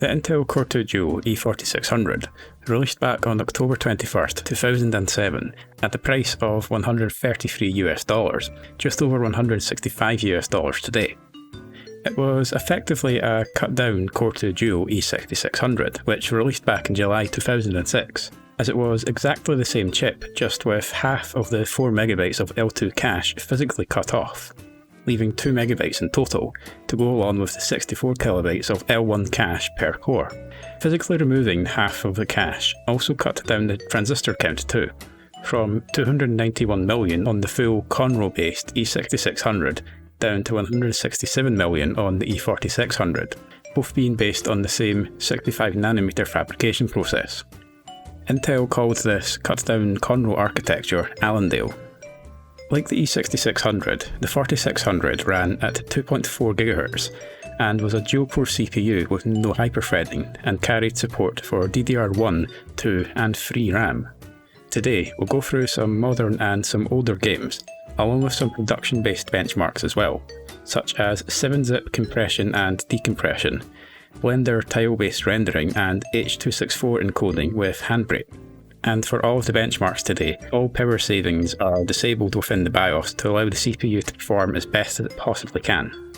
The Intel Core 2 Duo E4600, released back on October 21st, 2007 at the price of $133 US, just over $165 US today. It was effectively a cut-down Core 2 Duo E4600, which released back in July 2006, as it was exactly the same chip, just with half of the 4MB of L2 cache physically cut off, leaving 2MB in total to go along with the 64KB of L1 cache per core. Physically removing half of the cache also cut down the transistor count too, from 291 million on the full Conroe-based E6600 down to 167 million on the E4600, both being based on the same 65nm fabrication process. Intel called this cut-down Conroe architecture Allendale. Like the E6600, the 4600 ran at 2.4 GHz and was a dual-core CPU with no hyperthreading and carried support for DDR1, 2 and 3 RAM. Today we'll go through some modern and some older games, along with some production-based benchmarks as well, such as 7-zip compression and decompression, Blender tile-based rendering and H.264 encoding with Handbrake. And for all of the benchmarks today, all power savings are disabled within the BIOS to allow the CPU to perform as best as it possibly can.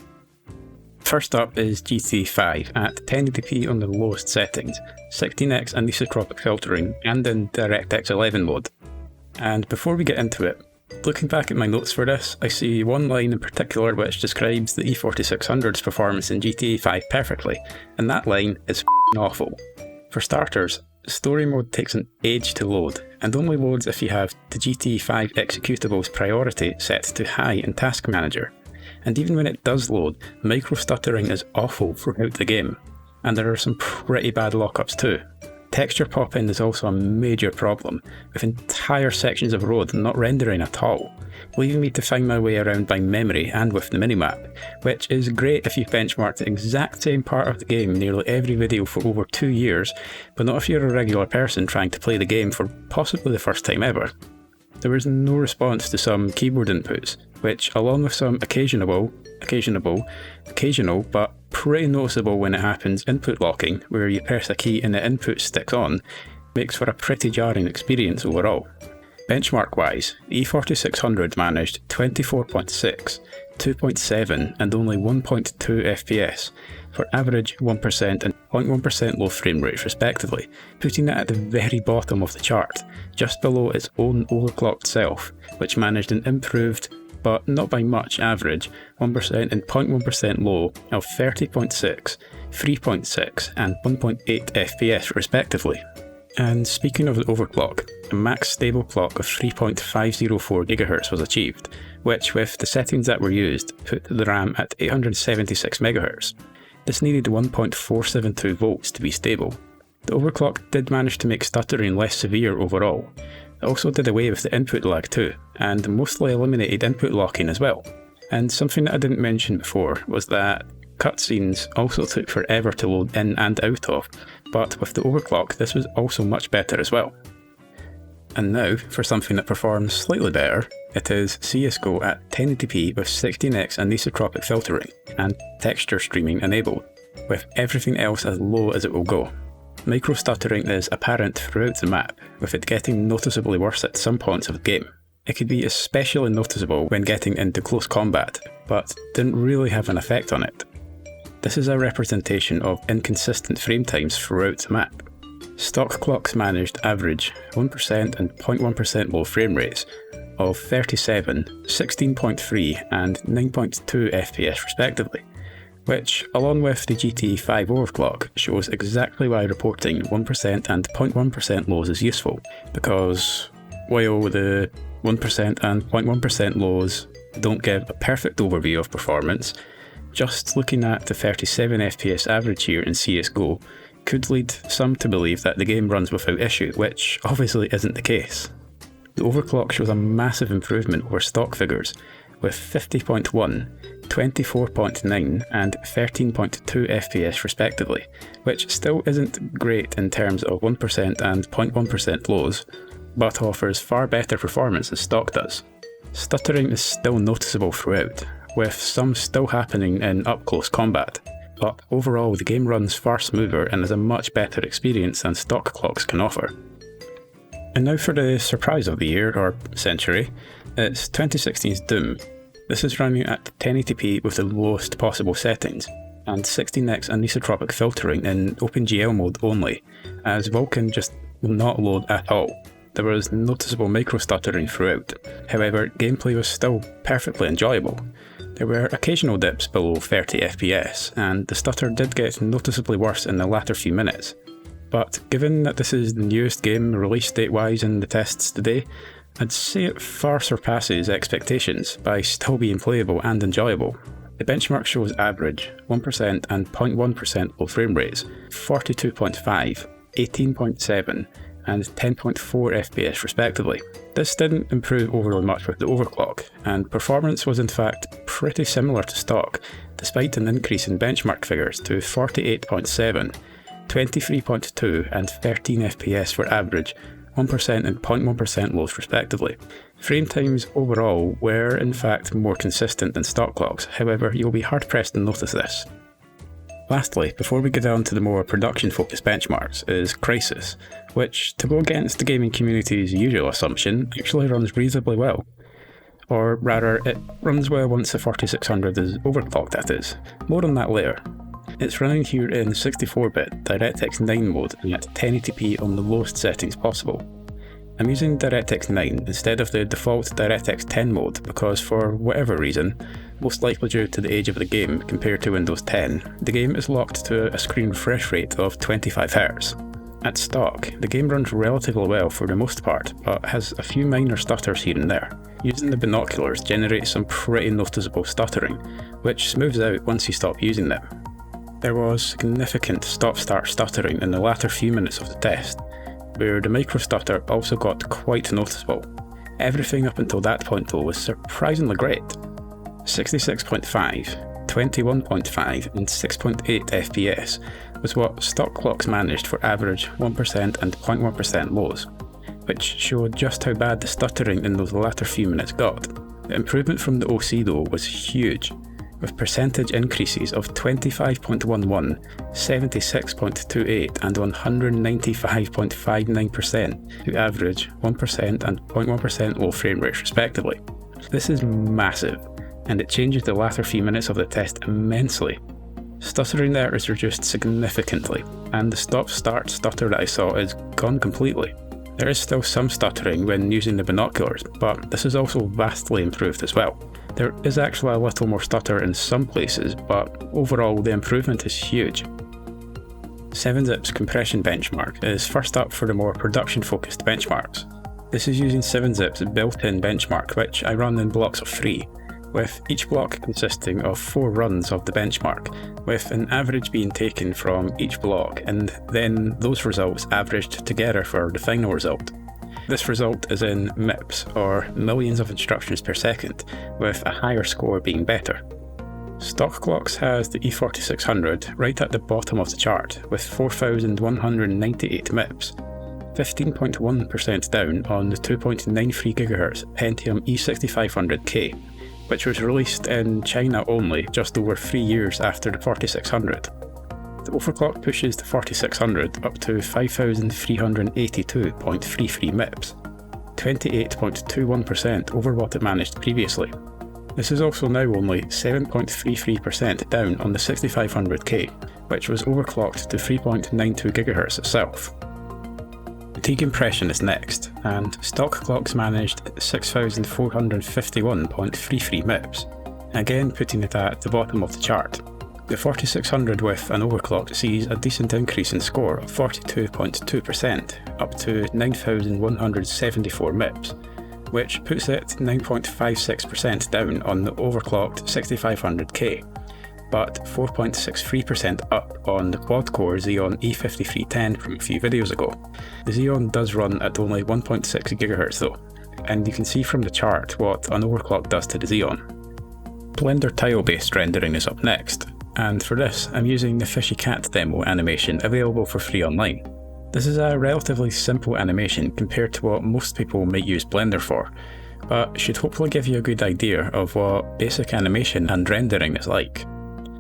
First up is GT5 at 1080p on the lowest settings, 16x anisotropic filtering and in DirectX 11 mode. And before we get into it, looking back at my notes for this, I see one line in particular which describes the E4600's performance in GTA 5 perfectly, and that line is f***ing awful. For starters, story mode takes an age to load, and only loads if you have the GTA 5 executable's priority set to high in Task Manager. And even when it does load, micro-stuttering is awful throughout the game, and there are some pretty bad lockups too. Texture pop-in is also a major problem, with entire sections of road not rendering at all, leaving me to find my way around by memory and with the minimap, which is great if you've benchmarked the exact same part of the game nearly every video for over 2 years, but not if you're a regular person trying to play the game for possibly the first time ever. There was no response to some keyboard inputs, which, along with some occasional but pretty noticeable when it happens input locking, where you press a key and the input sticks on, makes for a pretty jarring experience overall. Benchmark-wise, the E4600 managed 24.6, 2.7 and only 1.2 FPS for average 1% and 0.1% low frame rates respectively, putting it at the very bottom of the chart, just below its own overclocked self, which managed an improved, but not by much, average 1% and 0.1% low of 30.6, 3.6 and 1.8 FPS respectively. And speaking of the overclock, a max stable clock of 3.504 GHz was achieved, which with the settings that were used put the RAM at 876 MHz. This needed 1.472 volts to be stable. The overclock did manage to make stuttering less severe overall. It also did away with the input lag too, and mostly eliminated input locking as well. And something that I didn't mention before was that cutscenes also took forever to load in and out of, but with the overclock this was also much better as well. And now, for something that performs slightly better, it is CSGO at 1080p with 16x anisotropic filtering and texture streaming enabled, with everything else as low as it will go. Micro-stuttering is apparent throughout the map, with it getting noticeably worse at some points of the game. It could be especially noticeable when getting into close combat, but didn't really have an effect on it. This is a representation of inconsistent frame times throughout the map. Stock clocks managed average 1% and 0.1% low frame rates of 37, 16.3 and 9.2 FPS respectively, which, along with the GT5 overclock, shows exactly why reporting 1% and 0.1% lows is useful, because while the 1% and 0.1% lows don't give a perfect overview of performance, just looking at the 37 FPS average here in CSGO could lead some to believe that the game runs without issue, which obviously isn't the case. The overclock shows a massive improvement over stock figures, with 50.1, 24.9 and 13.2 FPS respectively, which still isn't great in terms of 1% and 0.1% lows, but offers far better performance than stock does. Stuttering is still noticeable throughout, with some still happening in up-close combat, but overall the game runs far smoother and is a much better experience than stock clocks can offer. And now for the surprise of the year, or century, it's 2016's Doom. This is running at 1080p with the lowest possible settings, and 16x anisotropic filtering in OpenGL mode only, as Vulkan just will not load at all. There was noticeable micro stuttering throughout, however gameplay was still perfectly enjoyable. There were occasional dips below 30 FPS, and the stutter did get noticeably worse in the latter few minutes. But given that this is the newest game release date-wise in the tests today, I'd say it far surpasses expectations by still being playable and enjoyable. The benchmark shows average, 1% and 0.1% low frame rates, 42.5, 18.7 and 10.4 FPS respectively. This didn't improve overly much with the overclock, and performance was in fact pretty similar to stock, despite an increase in benchmark figures to 48.7, 23.2 and 13 FPS for average, 1% and 0.1% lows respectively. Frame times overall were in fact more consistent than stock clocks, however you'll be hard pressed to notice this. Lastly, before we get on to the more production focused benchmarks, is Crysis, which, to go against the gaming community's usual assumption, actually runs reasonably well. Or rather, it runs well once the 4600 is overclocked, that is. More on that later. It's running here in 64-bit DirectX 9 mode and at 1080p on the lowest settings possible. I'm using DirectX 9 instead of the default DirectX 10 mode because for whatever reason, most likely due to the age of the game compared to Windows 10, the game is locked to a screen refresh rate of 25Hz. At stock, the game runs relatively well for the most part, but has a few minor stutters here and there. Using the binoculars generates some pretty noticeable stuttering, which smooths out once you stop using them. There was significant stop-start stuttering in the latter few minutes of the test, where the micro stutter also got quite noticeable. Everything up until that point though was surprisingly great. 66.5, 21.5 and 6.8 FPS was what stock clocks managed for average 1% and 0.1% lows, which showed just how bad the stuttering in those latter few minutes got. The improvement from the OC though was huge, with percentage increases of 25.11, 76.28 and 195.59% to average 1% and 0.1% low frame rates respectively. This is massive, and it changes the latter few minutes of the test immensely. Stuttering there is reduced significantly, and the stop-start stutter that I saw is gone completely. There is still some stuttering when using the binoculars, but this is also vastly improved as well. There is actually a little more stutter in some places, but overall the improvement is huge. 7-Zip's compression benchmark is first up for the more production-focused benchmarks. This is using 7-Zip's built-in benchmark, which I run in blocks of 3, with each block consisting of 4 runs of the benchmark, with an average being taken from each block and then those results averaged together for the final result. This result is in MIPS, or millions of instructions per second, with a higher score being better. Stock Clocks has the E4600 right at the bottom of the chart, with 4,198 MIPS, 15.1% down on the 2.93 GHz Pentium E6500K, which was released in China only just over 3 years after the 4600. The overclock pushes the 4600 up to 5,382.33 MIPS, 28.21% over what it managed previously. This is also now only 7.33% down on the 6500K, which was overclocked to 3.92 GHz itself. Fatigue compression is next, and stock clocks managed 6,451.33 MIPS, again putting it at the bottom of the chart. The 4600 with an overclock sees a decent increase in score of 42.2%, up to 9,174 MIPS, which puts it 9.56% down on the overclocked 6500K, but 4.63% up on the quad-core Xeon E5310 from a few videos ago. The Xeon does run at only 1.6 GHz though, and you can see from the chart what an overclock does to the Xeon. Blender tile-based rendering is up next, and for this I'm using the Fishy Cat demo animation available for free online. This is a relatively simple animation compared to what most people might use Blender for, but should hopefully give you a good idea of what basic animation and rendering is like.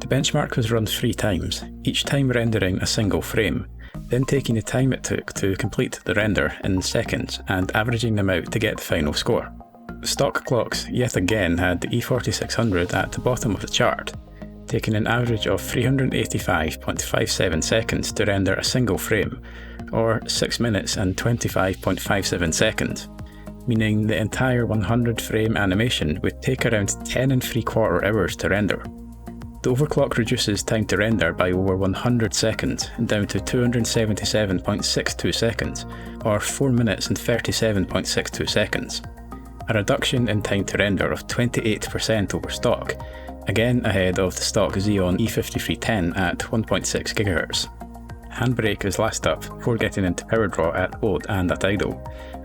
The benchmark was run 3 times, each time rendering a single frame, then taking the time it took to complete the render in seconds and averaging them out to get the final score. The stock clocks yet again had the E4600 at the bottom of the chart, taking an average of 385.57 seconds to render a single frame, or 6 minutes and 25.57 seconds, meaning the entire 100 frame animation would take around 10 3/4 hours to render. The overclock reduces time to render by over 100 seconds, down to 277.62 seconds, or 4 minutes and 37.62 seconds. A reduction in time to render of 28% over stock, again ahead of the stock Xeon E5310 at 1.6 GHz. Handbrake is last up before getting into power draw at load and at idle,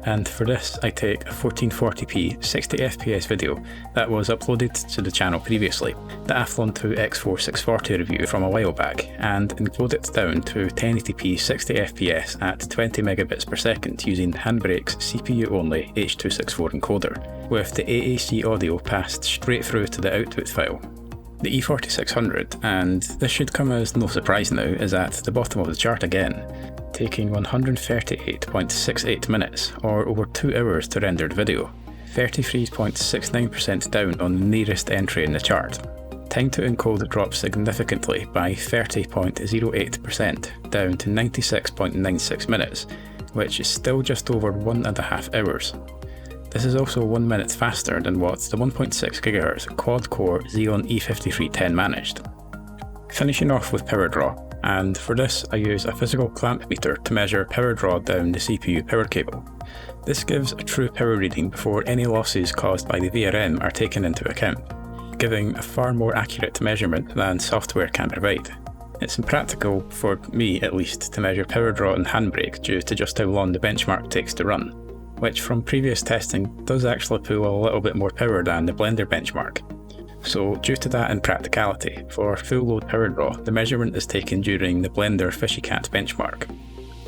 and for this I take a 1440p 60fps video that was uploaded to the channel previously, the Athlon 2 X4640 review from a while back, and encode it down to 1080p 60fps at 20 megabits per second using Handbrake's CPU only H.264 encoder, with the AAC audio passed straight through to the output file. The E4600, and this should come as no surprise now, is at the bottom of the chart again, taking 138.68 minutes, or over 2 hours to render the video, 33.69% down on the nearest entry in the chart. Time to encode drops significantly by 30.08%, down to 96.96 minutes, which is still just over 1.5 hours. This is also 1 minute faster than what the 1.6 GHz quad-core Xeon E5310 managed. Finishing off with power draw, and for this I use a physical clamp meter to measure power draw down the CPU power cable. This gives a true power reading before any losses caused by the VRM are taken into account, giving a far more accurate measurement than software can provide. It's impractical, for me at least, to measure power draw in Handbrake due to just how long the benchmark takes to run, which from previous testing does actually pull a little bit more power than the Blender benchmark. So due to that impracticality, for full load power draw, the measurement is taken during the Blender FishyCat benchmark.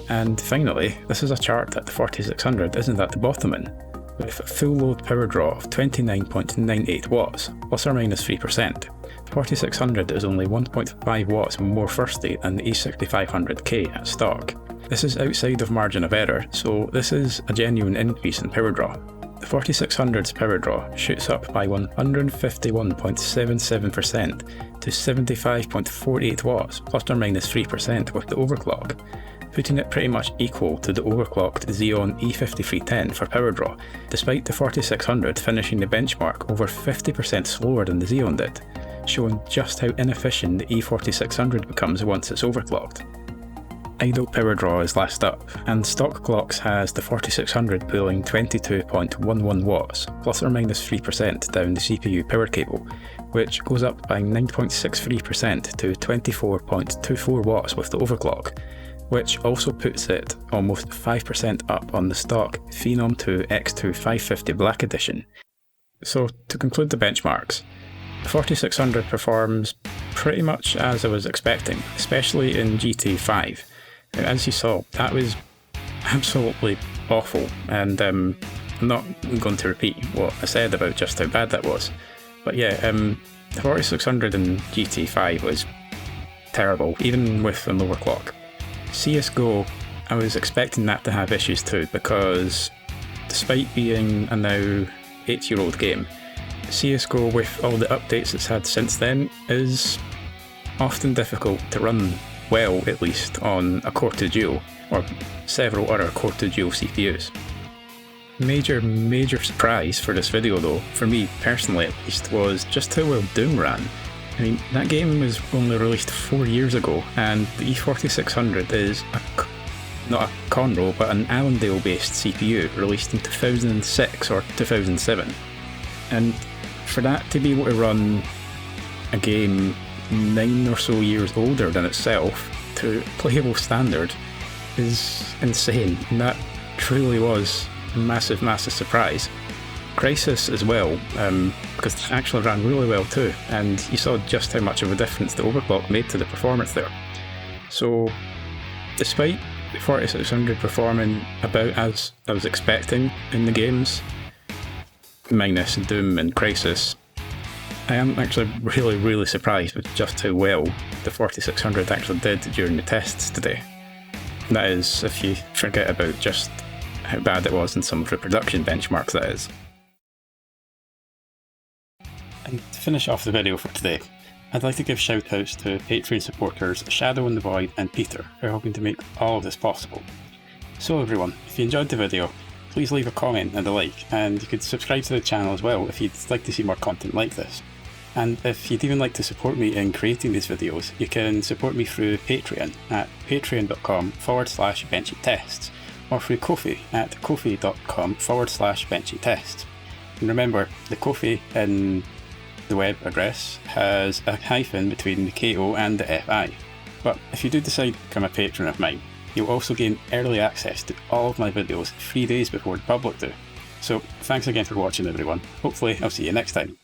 And finally, this is a chart that the 4600 isn't at the bottom in, with a full load power draw of 29.98 watts, plus or minus 3%. The 4600 is only 1.5 watts more thirsty than the E6500K at stock. This is outside of margin of error, so this is a genuine increase in power draw. The 4600's power draw shoots up by 151.77% to 75.48 watts, plus or minus 3% with the overclock, putting it pretty much equal to the overclocked Xeon E5310 for power draw, despite the 4600 finishing the benchmark over 50% slower than the Xeon did, showing just how inefficient the E4600 becomes once it's overclocked. Idle power draw is last up, and stock clocks has the 4600 pulling 22.11 watts, plus or minus 3% down the CPU power cable, which goes up by 9.63% to 24.24 watts with the overclock, which also puts it almost 5% up on the stock Phenom 2 X2550 Black Edition. So to conclude the benchmarks, the 4600 performs pretty much as I was expecting, especially in GT5. As you saw, that was absolutely awful, and I'm not going to repeat what I said about just how bad that was. But yeah, the 4600 in GT5 was terrible, even with an overclock. CSGO, I was expecting that to have issues too, because despite being a now 8-year-old game, CSGO with all the updates it's had since then is often difficult to run well, at least on a Core 2 Duo, or several other Core 2 Duo CPUs. Major surprise for this video though, for me personally at least, was just how well Doom ran. I mean, that game was only released 4 years ago, and the E4600 is not a Conroe, but an Allendale based CPU released in 2006 or 2007. And for that to be able to run a game 9 or so years older than itself to playable standard is insane, and that truly was a massive surprise. Crysis as well, because it actually ran really well too, and you saw just how much of a difference the overclock made to the performance there. So despite the 4600 performing about as I was expecting in the games, minus Doom and Crysis, I am actually really surprised with just how well the 4600 actually did during the tests today. That is, if you forget about just how bad it was in some of the production benchmarks, that is. And to finish off the video for today, I'd like to give shout outs to Patreon supporters ShadowInTheVoid and Peter for helping to make all of this possible. So everyone, if you enjoyed the video, please leave a comment and a like, and you could subscribe to the channel as well if you'd like to see more content like this. And if you'd even like to support me in creating these videos, you can support me through Patreon at patreon.com/BenchyTests, or through Ko-fi at ko-fi.com/BenchyTests. And remember, the Ko-fi in the web address has a hyphen between the KO and the FI. But if you do decide to become a patron of mine, you'll also gain early access to all of my videos 3 days before the public do. So thanks again for watching everyone. Hopefully I'll see you next time.